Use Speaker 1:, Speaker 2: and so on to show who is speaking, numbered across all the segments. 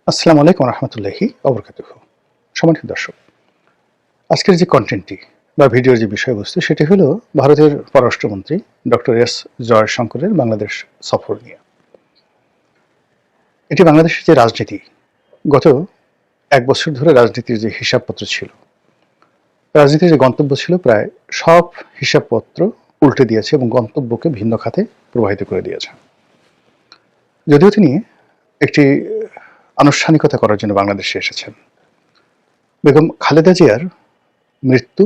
Speaker 1: আসসালামু আলাইকুম রহমতুল্লাহি ওবরাকাতুহু। সম্মানিত দর্শক, আজকের যে কন্টেন্টটি বা ভিডিওর যে বিষয়বস্তু সেটি হলো ভারতের পররাষ্ট্রমন্ত্রী ডক্টর এস জয়শঙ্করের বাংলাদেশ সফর নিয়ে। এটি বাংলাদেশের যে রাজনীতি, গত এক বছর ধরে রাজনীতির যে হিসাবপত্র ছিল, রাজনীতির যে গন্তব্য ছিল, প্রায় সব হিসাবপত্র উল্টে দিয়েছে এবং গন্তব্যকে ভিন্ন খাতে প্রবাহিত করে দিয়েছে। যদিও তিনি একটি আনুষ্ঠানিকতা করার জন্য বাংলাদেশে এসেছেন, বেগম খালেদা জিয়ার মৃত্যু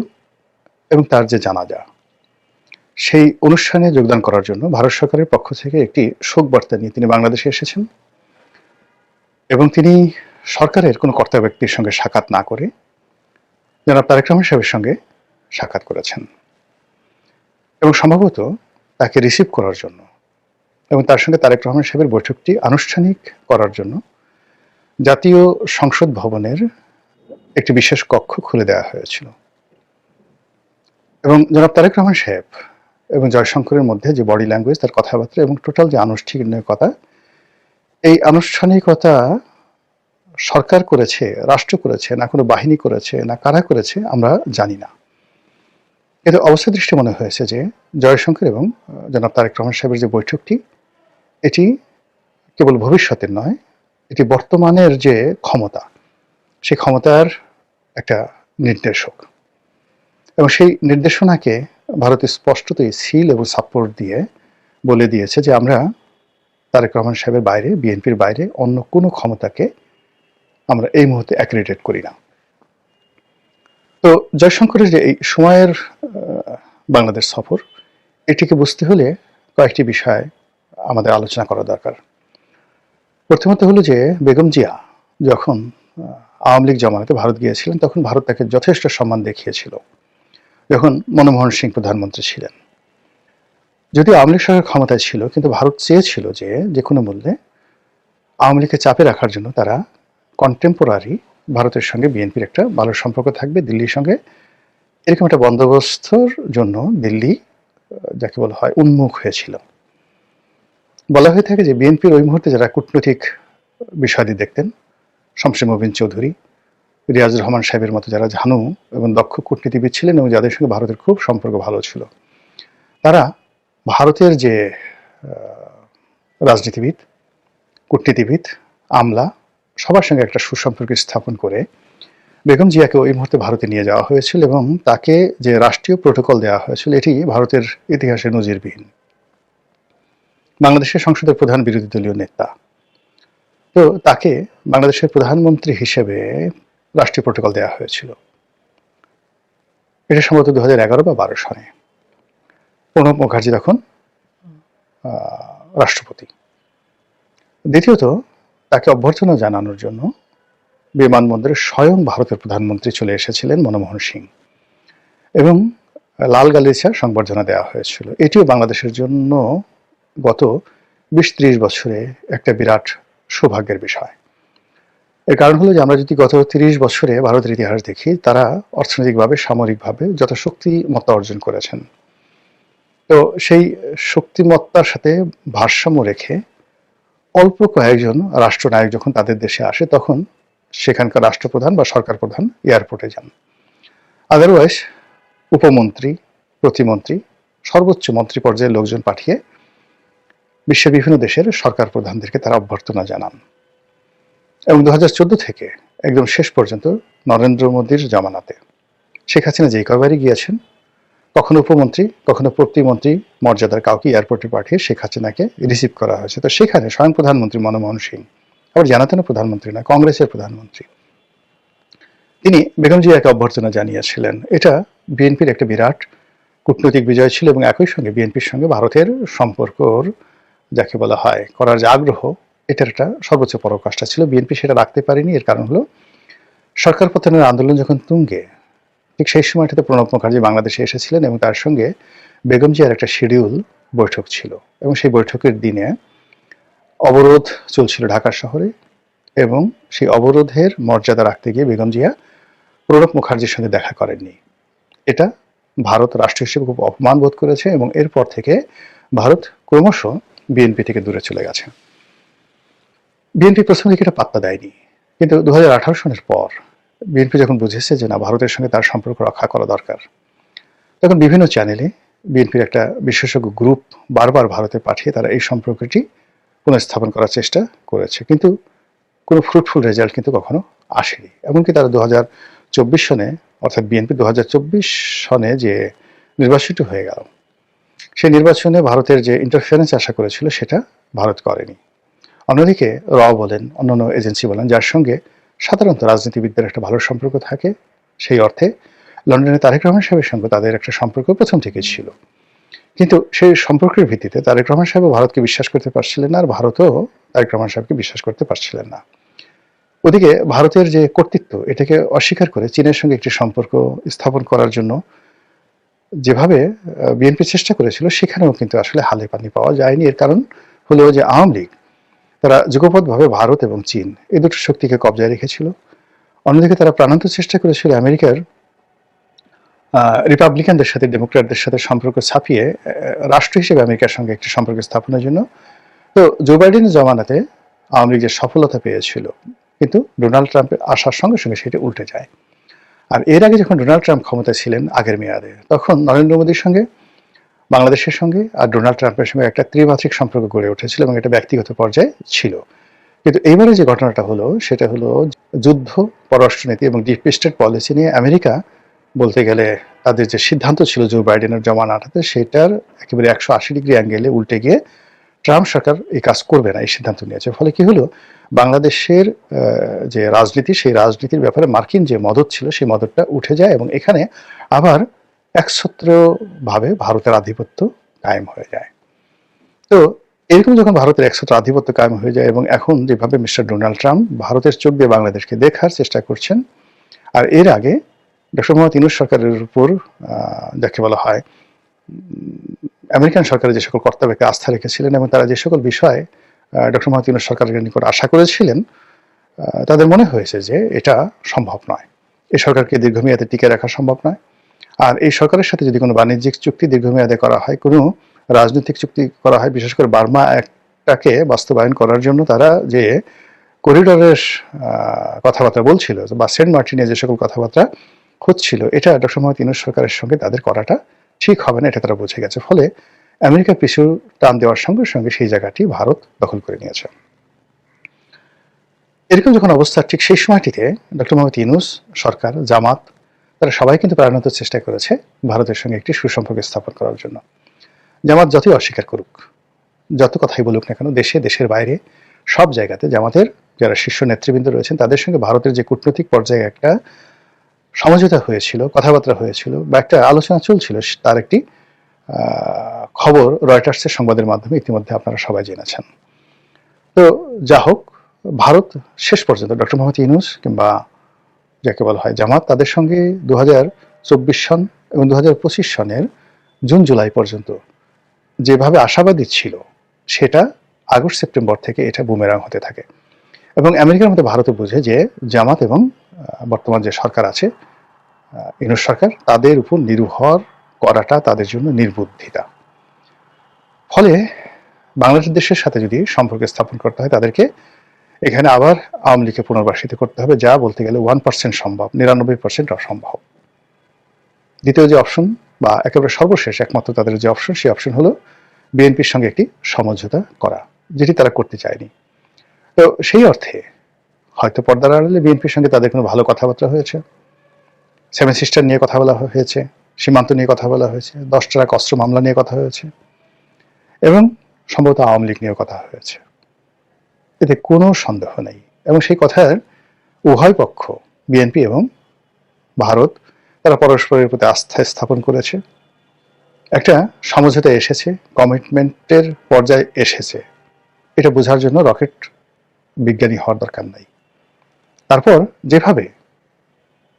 Speaker 1: এবং তার যে জানাজা, সেই অনুষ্ঠানে যোগদান করার জন্য ভারত সরকারের পক্ষ থেকে একটি শোক বার্তা নিয়ে তিনি বাংলাদেশে এসেছেন এবং তিনি সরকারের কোনো কর্তা ব্যক্তির সঙ্গে সাক্ষাৎ না করে জনাব তারেক রহমান সাহেবের সঙ্গে সাক্ষাৎ করেছেন এবং সম্ভবত তাকে রিসিভ করার জন্য এবং তার সঙ্গে তারেক রহমান সাহেবের বৈঠকটি আনুষ্ঠানিক করার জন্য জাতীয় সংসদ ভবনের একটি বিশেষ কক্ষ খুলে দেওয়া হয়েছিল এবং জনাব তারেক রহমান সাহেব এবং জয়শঙ্করের মধ্যে যে বডি ল্যাঙ্গুয়েজ, তার কথাবার্তা এবং টোটাল যে আনুষ্ঠানিকতা, এই আনুষ্ঠানিকতা সরকার করেছে, রাষ্ট্র করেছে, না কোনো বাহিনী করেছে, না কারা করেছে আমরা জানি না। কিন্তু অবস্থা দৃষ্টি মনে হয়েছে যে জয়শঙ্কর এবং জনাব তারেক রহমান সাহেবের যে বৈঠকটি, এটি কেবল ভবিষ্যতের নয়, এটি বর্তমানের যে ক্ষমতা, সেই ক্ষমতার একটা নির্দেশক এবং সেই নির্দেশনাকে ভারত স্পষ্টতই সিল এবং সাপোর্ট দিয়ে বলে দিয়েছে যে আমরা তারেক রহমান সাহেবের বাইরে, বিএনপির বাইরে অন্য কোনো ক্ষমতাকে আমরা এই মুহূর্তে অ্যাক্রেডিটেট করি না। তো জয়শঙ্করের যে এই সময়ের বাংলাদেশ সফর, এটিকে বুঝতে হলে কয়েকটি বিষয় আমাদের আলোচনা করা দরকার। প্রথমত হলো যে বেগম জিয়া যখন আওয়ামী লীগ জমানাতে ভারত গিয়েছিলেন, তখন ভারত তাকে যথেষ্ট সম্মান দেখিয়েছিল যখন মনমোহন সিং প্রধানমন্ত্রী ছিলেন। যদিও আওয়ামী লীগ সরকার ক্ষমতায় ছিল, কিন্তু ভারত চেয়েছিল যে কোনো মূল্যে আওয়ামী লীগকে চাপে রাখার জন্য তারা কন্টেম্পোরারি ভারতের সঙ্গে বিএনপির একটা ভালো সম্পর্ক থাকবে, দিল্লির সঙ্গে এরকম একটা বন্দোবস্তর জন্য দিল্লি যাকে বলা হয় উন্মুখ হয়েছিল। বলা হয়ে থাকে যে বিএনপির ওই মুহূর্তে যারা কূটনৈতিক বিষয়াদি দেখতেন, শমসের মুবিন চৌধুরী, রিয়াজুর রহমান সাহেবের মতো যারা ঝানু এবং দক্ষ কূটনীতিবিদ ছিলেন এবং যাদের সঙ্গে ভারতের খুব সম্পর্ক ভালো ছিল, তারা ভারতের যে রাজনীতিবিদ, কূটনীতিবিদ, আমলা, সবার সঙ্গে একটা সুসম্পর্ক স্থাপন করে বেগম জিয়াকে ওই মুহূর্তে ভারতে নিয়ে যাওয়া হয়েছিল এবং তাকে যে রাষ্ট্রীয় প্রোটোকল দেওয়া হয়েছিল, এটি ভারতের ইতিহাসে নজিরবিহীন। বাংলাদেশের সংসদের প্রধান বিরোধী দলীয় নেতা, তো তাকে বাংলাদেশের প্রধানমন্ত্রী হিসেবে রাষ্ট্রীয় প্রোটোকল দেওয়া হয়েছিল। এটা সম্ভবত 2011 বা 12 সনে প্রণব মুখার্জি তখন রাষ্ট্রপতি। দ্বিতীয়ত, তাকে অভ্যর্থনা জানানোর জন্য বিমানবন্দরে স্বয়ং ভারতের প্রধানমন্ত্রী চলে এসেছিলেন মনমোহন সিং এবং লাল গালিচা সংবর্ধনা দেওয়া হয়েছিল। এটিও বাংলাদেশের জন্য গত 20-30 বছরে একটা বিরাট সৌভাগ্যের বিষয়। এর কারণ হলো যে আমরা যদি গত 30 বছরে ভারতের ইতিহাস দেখি, তারা অর্থনৈতিকভাবে, সামরিকভাবে যত শক্তিমত্তা অর্জন করেছেন, তো সেই শক্তিমত্তার সাথে ভারসাম্য রেখে অল্প কয়েকজন রাষ্ট্রনায়ক যখন তাদের দেশে আসে, তখন সেখানকার রাষ্ট্রপ্রধান বা সরকার প্রধান এয়ারপোর্টে যান। আদারওয়াইজ উপমন্ত্রী, প্রতিমন্ত্রী, সর্বোচ্চ মন্ত্রী পর্যায়ের লোকজন পাঠিয়ে বিশ্বের বিভিন্ন দেশের সরকার প্রধানদেরকে তারা অভ্যর্থনা জানান। এবং 2014 থেকে একদম শেষ পর্যন্ত নরেন্দ্র মোদীর জামানাতে শেখ হাসিনা যেই কয়বারই গিয়েছেন, কখনো উপমন্ত্রী, কখনো প্রতিমন্ত্রী মর্যাদার কাউকে এয়ারপোর্টে পাঠিয়ে শেখ হাসিনাকে রিসিভ করা হয়েছে। তো সেখানে স্বয়ং প্রধানমন্ত্রী মনমোহন সিং, আবার জানাতেনও প্রধানমন্ত্রী না, কংগ্রেসের প্রধানমন্ত্রী, তিনি বেগম জিয়াকে অভ্যর্থনা জানিয়েছিলেন। এটা বিএনপির একটা বিরাট কূটনৈতিক বিজয় ছিল এবং একই সঙ্গে বিএনপির সঙ্গে ভারতের সম্পর্কর যাকে বলা হয় করার যে আগ্রহ, এটার একটা সর্বোচ্চ পরাকাষ্ঠা ছিল। বিএনপি সেটা রাখতে পারেনি। এর কারণ হলো সরকার পতনের আন্দোলন যখন তুঙ্গে, ঠিক সেই সময়টাতে প্রণব মুখার্জি বাংলাদেশে এসেছিলেন এবং তার সঙ্গে বেগম জিয়ার একটা শিডিউল বৈঠক ছিল এবং সেই বৈঠকের দিনে অবরোধ চলছিল ঢাকা শহরে এবং সেই অবরোধের মর্যাদা রাখতে গিয়ে বেগম জিয়া প্রণব মুখার্জির সঙ্গে দেখা করেননি। এটা ভারত রাষ্ট্র হিসেবে খুব অপমান বোধ করেছে এবং এরপর থেকে ভারত ক্রমশ বিএনপি থেকে দূরে চলে গেছে। বিএনপি প্রথম দিকে এটা পাত্তা দেয়নি, কিন্তু 2018 সনের পর বিএনপি যখন বুঝেছে যে না, ভারতের সঙ্গে তার সম্পর্ক রক্ষা করা দরকার, তখন বিভিন্ন চ্যানেলে বিএনপির একটা বিশেষজ্ঞ গ্রুপ বারবার ভারতে পাঠিয়ে তারা এই সম্পর্কটি পুনঃস্থাপন করার চেষ্টা করেছে, কিন্তু কোনো ফ্রুটফুল রেজাল্ট কিন্তু কখনো আসেনি। এমনকি তারা 2024 সনে, অর্থাৎ বিএনপি 2024 সনে যে নির্বাচিত হয়ে গেল, সেই নির্বাচনে ভারতের যে ইন্টারফারেন্স আশা করেছিল সেটা ভারত করেনি। অন্যদিকে বলেন, অন্যান্য এজেন্সি বলেন, যার সঙ্গে সাধারণত রাজনীতিবিদদের একটা ভালো সম্পর্ক থাকে, সেই অর্থে লন্ডনে তারেক রহমান সাহেবের সঙ্গে তাদের একটা সম্পর্ক প্রথম থেকে ছিল। কিন্তু সেই সম্পর্কের ভিত্তিতে তারেক রহমান সাহেব ভারতকে বিশ্বাস করতে পারছিলেন না, আর ভারতও তারেক রহমান সাহেবকে বিশ্বাস করতে পারছিলেন না। ওদিকে ভারতের যে কর্তৃত্ব, এটাকে অস্বীকার করে চীনের সঙ্গে একটি সম্পর্ক স্থাপন করার জন্য যেভাবে বিএনপি চেষ্টা করেছিল, সেখানেও কিন্তু আসলে হালে পানি পাওয়া যায়নি। এর কারণ হলো যে আওয়ামী লীগ তারা যুগপৎভাবে ভারত এবং চীন এই দুটো শক্তিকে কবজায় রেখেছিল। অন্যদিকে তারা প্রাণান্ত চেষ্টা করেছিল আমেরিকার রিপাবলিকানদের সাথে ডেমোক্র্যাটদের সাথে সম্পর্ক ছাপিয়ে রাষ্ট্র হিসেবে আমেরিকার সঙ্গে একটি সম্পর্ক স্থাপনের জন্য। তো জো বাইডেনের জমানাতে আওয়ামী লীগ যে সফলতা পেয়েছিল, কিন্তু ডোনাল্ড ট্রাম্পের আসার সঙ্গে সঙ্গে সেটা উল্টে যায়। আর এর আগে যখন ডোনাল্ড ট্রাম্প ক্ষমতায় ছিলেন আগের মেয়াদে, তখন নরেন্দ্র মোদীর সঙ্গে, বাংলাদেশের সঙ্গে আর ডোনাল্ড ট্রাম্পের সঙ্গে একটা ত্রিমাত্রিক সম্পর্ক গড়ে উঠেছিল এবং এটা ব্যক্তিগত পর্যায়ে ছিল। কিন্তু এইবারে যে ঘটনাটা হলো, সেটা হলো যুদ্ধ, পররাষ্ট্রনীতি এবং ডিপ স্টেট পলিসি নিয়ে আমেরিকা বলতে গেলে তাদের যে সিদ্ধান্ত ছিল জো বাইডেনের জমানাটাতে, সেটার একেবারে 180 ডিগ্রি অ্যাঙ্গেলে উল্টে গিয়ে ট্রাম্প সরকার এই কাজ করবে না এই সিদ্ধান্ত নিয়েছে। ফলে কি হলো, বাংলাদেশের যে রাজনীতি, সেই রাজনীতির ব্যাপারে মার্কিন যে মদত ছিল, সেই মদতটা উঠে যায় এবং এখানে আবার একছত্রভাবে ভারতের আধিপত্য কায়েম হয়ে যায়। তো এরকম যখন ভারতের একছত্র আধিপত্য কায়েম হয়ে যায়, এবং এখন যেভাবে মিস্টার ডোনাল্ড ট্রাম্প ভারতের চোখ দিয়ে বাংলাদেশকে দেখার চেষ্টা করছেন, আর এর আগে ডক্টর মোহাম্মদ ইউনূস সরকারের উপর যাকে বলা হয় আমেরিকান সরকারের যে সকল কর্তব্যকে আস্থা রেখেছিলেন এবং তারা যে সকল বিষয়ে ডক্টর মোহাম্মদ ইউনূস সরকারের নিকট আশা করেছিলেন, তাদের মনে হয়েছে যে এটা সম্ভব নয়, এই সরকারকে দীর্ঘমেয়াদে টিকে রাখা সম্ভব নয়। আর এই সরকারের সাথে যদি কোনো বাণিজ্যিক চুক্তি দীর্ঘমেয়াদে করা হয়, কোনো রাজনৈতিক চুক্তি করা হয়, বিশেষ করে বার্মা অ্যাক্টটাকে বাস্তবায়ন করার জন্য তারা যে করিডরের কথাবার্তা বলছিল বা সেন্ট মার্টিনে যে সকল কথাবার্তা হচ্ছিল, এটা ডক্টর মোহাম্মদ ইউনূস সরকারের সঙ্গে তাদের করাটা ঠিক হবে না, এটা তারা বুঝে গেছে। ফলে আমেরিকা পিছু টান দেওয়ার সঙ্গে সঙ্গে সেই জায়গাটি ভারত দখল করে নিয়েছে। এরকম যখন অবস্থা, ঠিক সেই সময়টিতে ডক্টর মোহাম্মদ ইউনূস সরকার, জামাত, তারা সবাই কিন্তু প্রাণান্ত চেষ্টা করেছে ভারতের সঙ্গে একটি সুসম্পর্ক স্থাপন করার জন্য। জামাত যতই অস্বীকার করুক, যত কথাই বলুক না কেন, দেশে দেশের বাইরে সব জায়গাতে জামাতের যারা শীর্ষ নেতৃবৃন্দ রয়েছেন, তাদের সঙ্গে ভারতের যে কূটনৈতিক পর্যায়ে একটা সমঝোতা হয়েছিল, কথাবার্তা হয়েছিল বা একটা আলোচনা চলছিল, তার একটি খবর রয়টার্সের সংবাদের মাধ্যমে ইতিমধ্যে আপনারা সবাই জেনেছেন। তো যা হোক, ভারত শেষ পর্যন্ত ডক্টর মোহাম্মদ ইউনূস কিংবা যাকে বলা হয় জামাত, তাদের সঙ্গে 2024 সন এবং 2025 সনের জুন জুলাই পর্যন্ত যেভাবে আশাবাদী ছিল, সেটা আগস্ট সেপ্টেম্বর থেকে এটা বুমেরাং হতে থাকে। এবং আমেরিকার মধ্যে ভারতও বুঝে যে জামাত এবং বর্তমান যে সরকার আছে, ইউনূস সরকার, তাদের উপর নির্ভর করাটা তাদের জন্য নির্বুদ্ধিতা। ফলে বাংলাদেশের সাথে যদি সম্পর্ক স্থাপন করতে হয়, তাদেরকে এখানে আবার আওয়ামী লীগকে পুনর্বাসিত করতে হবে, যা বলতে গেলে 1% সম্ভব, 99% অসম্ভব। দ্বিতীয় যে অপশন বা একেবারে সর্বশেষ একমাত্র তাদের যে অপশন, সেই অপশন হলো বিএনপির সঙ্গে একটি সমঝোতা করা, যেটি তারা করতে চায়নি। তো সেই অর্থে হয়তো পর্দার আড়ালে বিএনপির সঙ্গে তাদের কোনো ভালো কথাবার্তা হয়েছে, সেভেন সিস্টার নিয়ে কথা বলা হয়েছে, সীমান্ত নিয়ে কথা বলা হয়েছে, 10 ট্রাক অস্ত্র মামলা নিয়ে কথা হয়েছে, এবং সম্ভবত আওয়ামী লীগ নিয়েও কথা হয়েছে, এতে কোনো সন্দেহ নেই। এবং সেই কথার উভয় পক্ষ, বিএনপি এবং ভারত, তারা পরস্পরের প্রতি আস্থা স্থাপন করেছে, একটা সমঝোতা এসেছে, কমিটমেন্টের পর্যায়ে এসেছে। এটা বোঝার জন্য রকেট বিজ্ঞানী হওয়ার দরকার নাই। তারপর যেভাবে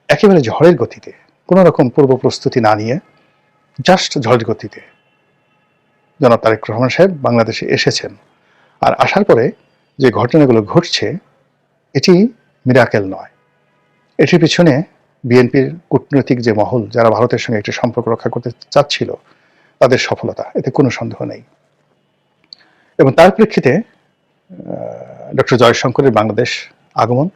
Speaker 1: একেবারে ঝড়ের গতিতে, কোনো রকম পূর্ব প্রস্তুতি না নিয়ে, জাস্ট ঝড়ের গতিতে জনাব তারেক রহমান সাহেব বাংলাদেশে এসেছেন, আর আসার পরে যে ঘটনাগুলো ঘটছে, এটি মিরাকেল নয়, এটির পিছনে বিএনপির কূটনৈতিক যে মহল, যারা ভারতের সঙ্গে একটি সম্পর্ক রক্ষা করতে চাচ্ছিল, তাদের সফলতা, এতে কোনো সন্দেহ নেই। এবং তার প্রেক্ষিতে ডক্টর জয়শঙ্করের বাংলাদেশ আগমন,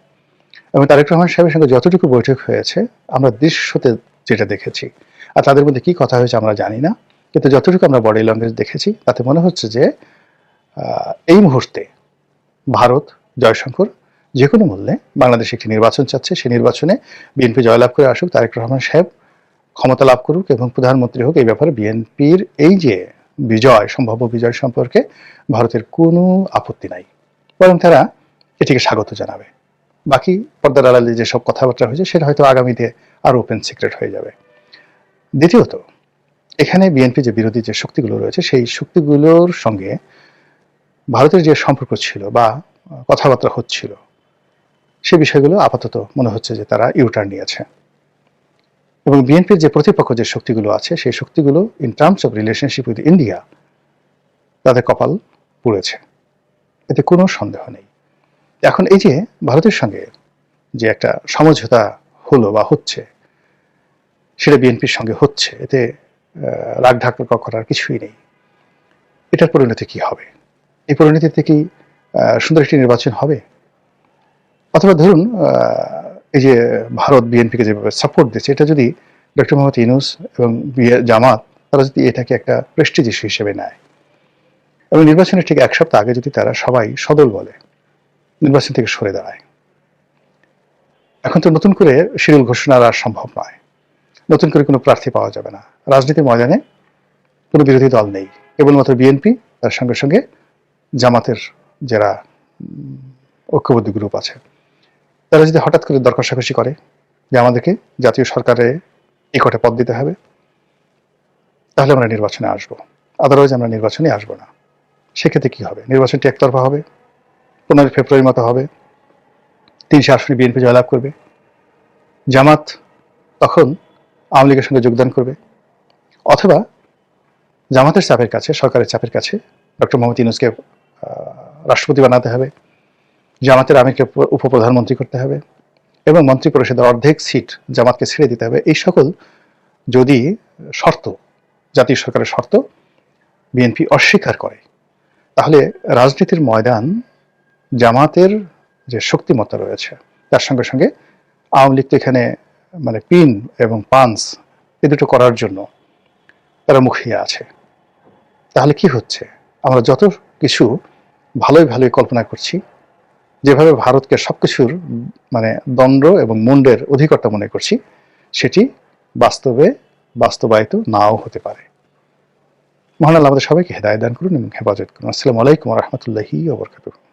Speaker 1: এবং তারেক রহমান সাহেবের সঙ্গে যতটুকু বৈঠক হয়েছে আমরা দৃশ্যতে যেটা দেখেছি, আর তাদের মধ্যে কি কথা হয়েছে আমরা জানি না, কিন্তু যতটুকু আমরা বডি ল্যাঙ্গুয়েজ দেখেছি তাতে মনে হচ্ছে যে এই মুহূর্তে ভারত জয়শঙ্কর যে কোনো মূল্যে বাংলাদেশে একটি নির্বাচন চাচ্ছে, সেই নির্বাচনে বিএনপি জয়লাভ করে আসুক, তারেক রহমান সাহেব ক্ষমতা লাভ করুক এবং প্রধানমন্ত্রী হোক। এই ব্যাপারে বিএনপির এই যে বিজয়, সম্ভাব্য বিজয় সম্পর্কে ভারতের কোনো আপত্তি নাই, বরং তারা এটিকে স্বাগত জানাবে। বাকি পর্দার আড়ালে যেসব কথাবার্তা হয়েছে সেটা হয়তো আগামীতে আরো ওপেন সিক্রেট হয়ে যাবে। দ্বিতীয়ত, এখানে বিএনপি যে বিরোধী যে শক্তিগুলো রয়েছে সেই শক্তিগুলোর সঙ্গে ভারতের যে সম্পর্ক ছিল বা কথাবার্তা হচ্ছিল, সে বিষয়গুলো আপাতত মনে হচ্ছে যে তারা ইউটার্ন নিয়েছে। এবং বিএনপির যে প্রতিপক্ষ যে শক্তিগুলো আছে সেই শক্তিগুলো in terms of relationship with India তাদের কপাল পুড়েছে, এতে কোনো সন্দেহ নেই। এখন এই যে ভারতের সঙ্গে যে একটা সমঝোতা হলো বা হচ্ছে, সেটা বিএনপির সঙ্গে হচ্ছে, এতে রাগ ঢাক করার কিছুই নেই। এটার পরিণতি কি হবে? এই পরিণতিতে কি সুন্দর একটি নির্বাচন হবে? অথবা ধরুন এই যে ভারত বিএনপিকে যেভাবে সাপোর্ট দিচ্ছে, এটা যদি ডক্টর মোহাম্মদ ইউনূস এবং জামাত তারা যদি এটাকে একটা প্রেস্টিজ ইস্যু হিসেবে নেয় এবং নির্বাচনের ঠিক এক সপ্তাহ আগে যদি তারা সবাই সদল বলে নির্বাচন থেকে সরে দাঁড়ায়, এখন তো নতুন করে শিডিউল ঘোষণা আর সম্ভব নয়, নতুন করে কোনো প্রার্থী পাওয়া যাবে না, রাজনীতির ময়দানে কোনো বিরোধী দল নেই, কেবলমাত্র বিএনপি, তার সঙ্গে সঙ্গে জামাতের যারা ঐক্যবদ্ধ গ্রুপ আছে, তারা যদি হঠাৎ করে দর কষাকষি করে যে আমাদেরকে জাতীয় সরকারে নিকটে পদ দিতে হবে, তাহলে আমরা নির্বাচনে আসবো, আদারওয়াইজ আমরা নির্বাচনে আসবো না। সেক্ষেত্রে কি হবে? নির্বাচনটি একতরফা হবে, 15 ফেব্রুয়ারির মতো হবে, 300 আসনে বিএনপি জয়লাভ করবে, জামাত তখন আওয়ামী লীগের সঙ্গে যোগদান করবে, অথবা জামাতের চাপের কাছে, সরকারের চাপের কাছে ডক্টর মোহাম্মদ ইউনূসকে রাষ্ট্রপতি বানাতে হবে, জামাতের আমিরকে উপপ্রধানমন্ত্রী করতে হবে এবং মন্ত্রী পরিষদের অর্ধেক সিট জামাতকে ছেড়ে দিতে হবে। এই সকল যদি শর্ত, জাতীয় সরকারের শর্ত বিএনপি অস্বীকার করে, তাহলে রাজনীতির ময়দান জামাতের যে শক্তিমত্তা রয়েছে তার সঙ্গে সঙ্গে আওয়ামী লীগ তো এখানে মানে পিন এবং পাঞ্চ এ দুটো করার জন্য তারা মুখিয়ে আছে। তাহলে কি হচ্ছে? আমরা যত কিছু ভালোই ভালোই কল্পনা করছি, যেভাবে ভারতকে সবকিছুর মানে দণ্ড এবং মুন্ডের অধিকর্তা মনে করছি, সেটি বাস্তবে বাস্তবায়িত নাও হতে পারে। মহান আল্লাহ আমাদের সবাইকে হেদায়েত দান করুন এবং হেফাজত করুন। আসসালামু আলাইকুম ওয়া রাহমাতুল্লাহি ওয়া বারাকাতুহু।